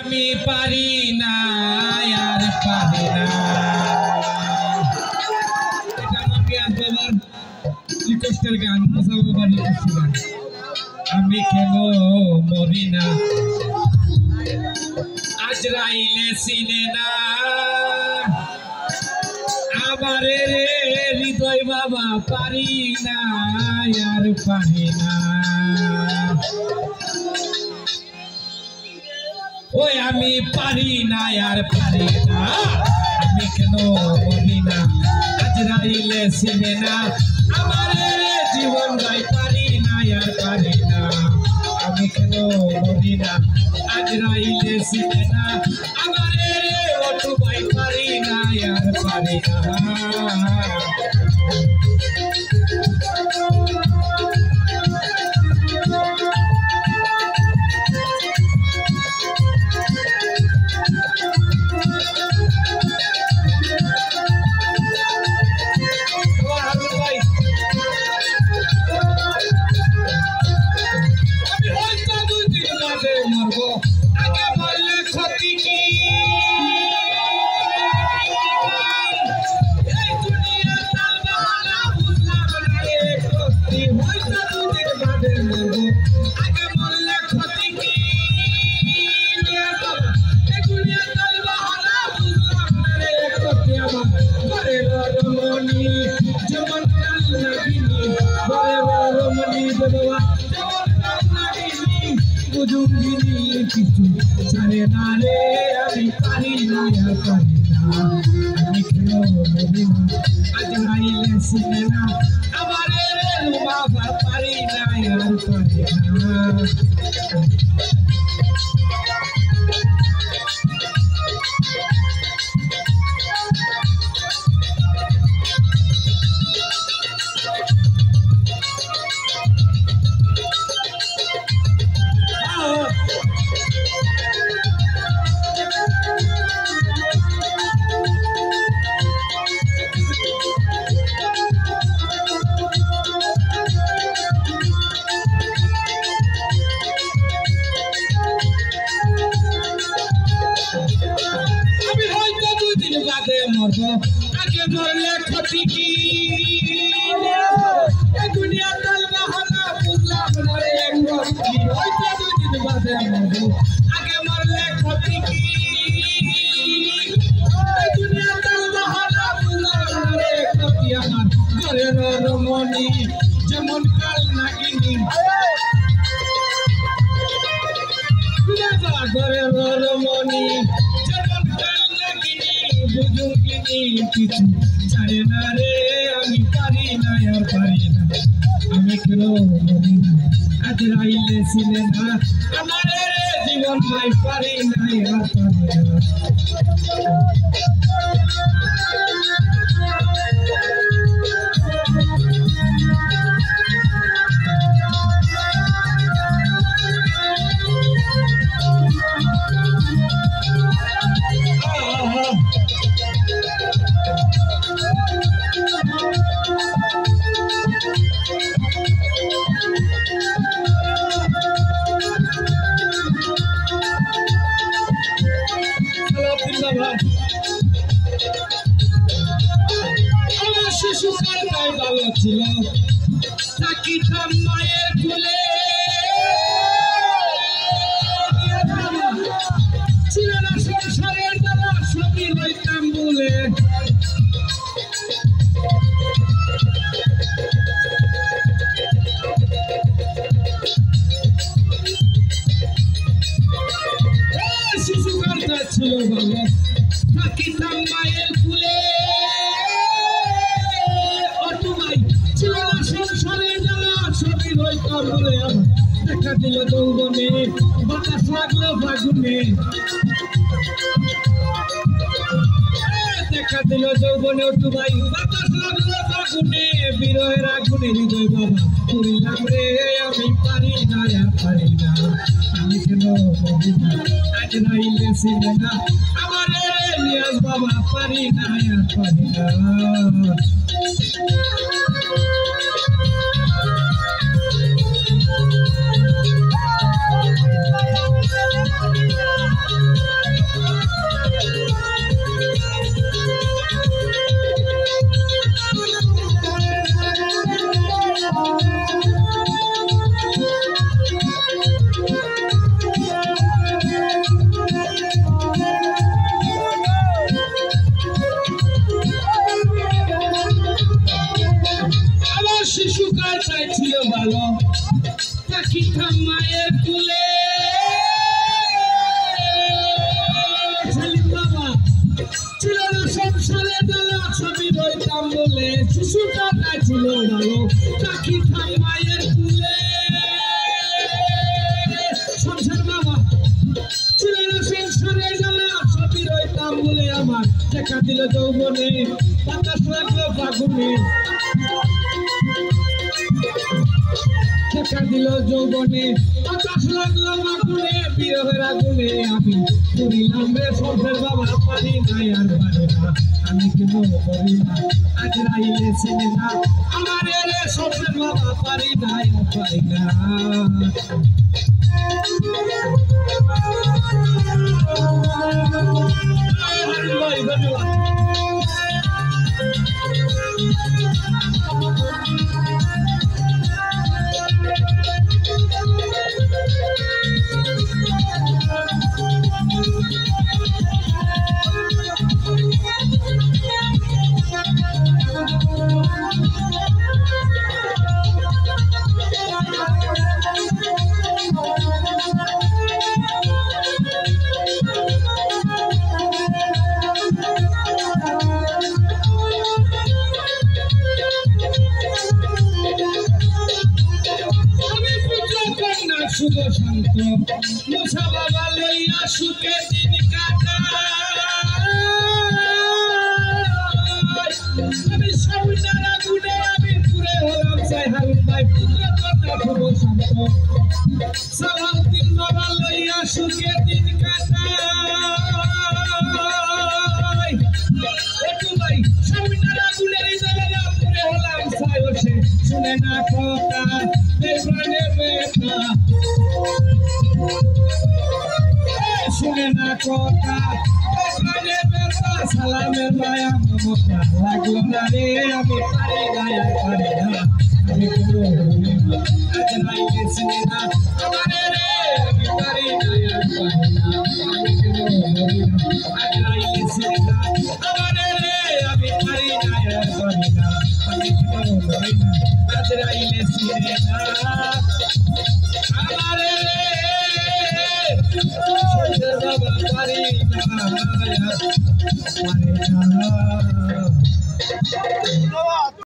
আমি পারি না আর পারি না। এটা আমার পিয়াজ বাবার রিকোয়েস্টের গান, মুসা বাবার রিকোয়েস্টের গান। আমি কেন মরি না, আজরাইলে চিনে না আমারে রে হৃদয় বাবা, পারি না আর পারি না। ওই আমি পারি না আর পারি না, আমি কেন মরি না, আজরাইলে চিনে না আমারে জীবন ভাই, পারি না আর পারি না। আমি কেন মরি না, আজরাইলে চিনে না আমারে অটু ভাই, পারি না আর পারি না। কিছু জানে না রে, আমি পারি না আর পারি না। আমি কেন মরি না, আজরাইলে চিনে না আমারে রে বাবা, পারি না আর পারি না। আগে মরলে ক্ষতি কি, দুনিয়া চলবে হলো বুঝলাম না রে, হয়তো দুদিন বাদে মরবো। আগে মরলে ক্ষতি কি, দুনিয়া চলবে হলো বুঝলাম না রে, ক্ষতি আমার ঘরের রমণী যেমন কাল নাগিনী, ঘরের রমণী যেমন কাল নাগিনী, বুঝুকিনি কিছু জানে না রে, আমি পারি না আর পারি না। আমি কেন মরি না, আজরাইলে চিনে না আমারে জীবন ভাই, পারি না আর পারি না। আমার শিশুকাল তাই ভালো ছিল, থাকিতাম মায়ের কোলে, ছিল না সংসারের দ্বারা, সবই লইতাম বলে। শিশুকালটা ছিল ভালো, থাকিতাম মায়ের কুলে, অটু ভাই ছিল না সংসারের জ্বালা, সবই লইতাম বলে। দেখা দিল যৌবনে, বাতাস লাগলো ফাগুনে, দেখা দিল যৌবনে অটু ভাই, বাতাস লাগলো ফাগুনে, বিরহের আগুনে হৃদয় বাবা করিলাম রে, আমি পারি না আর পারি না। আমি কেন মরি না, আজরাইলে চিনে না আমারে নিয়াজ বাবা, পারি না আর পারি না। রে শিশুটা ছিল ভালো পাখি খাই মায়ের কুলে সংসার বাবা ছিল না সংসারে জ্বালা সবই রইতাম বলে আমার দেখা দিল যৌবনে বাতাস লাগলো ফাগুনে দেখা দিল যৌবনে বাতাস লাগলো ফাগুনে বিরহের আগুনে আমি পুরিলাম রে সংসার বাবা পারি নাই আর পারে না আমি কেন করি না আজ রাইলে চিনে না আমার রে সংসার বাবা পারি নাই আর পারি না শুভ শান্ত মুসা বাবা লইয়া সুখে দিন কাটাই আমি সাউন্ডার আগুনে আমি পুরে হলাম চাই হারুন ভাই পুত্র কন্যা শুভ শান্ত সালাউদ্দিন বাবা লইয়া সুখে দিন কাটাই একটু ভাই সাউন্ডার আগুনের এই জায়গা পুরে হলাম চাই বসে শুনে না কথা দেবরানে বেটা শুনে না কথা দেবরানে বেটা সালামের মায়া মমতা লাগলো না রে আমি পারি না আর পারি না আমি কোনো আজ রাইলে চিনি না আমার রে আমি পারি না আর পারি না আমি কোনো আজ রাইলে চিনি না আমার রে আমি পারি না আর পারি না আমি কোনো আজ রাইলে চিনি না আমারে সংসার বাবা পারি না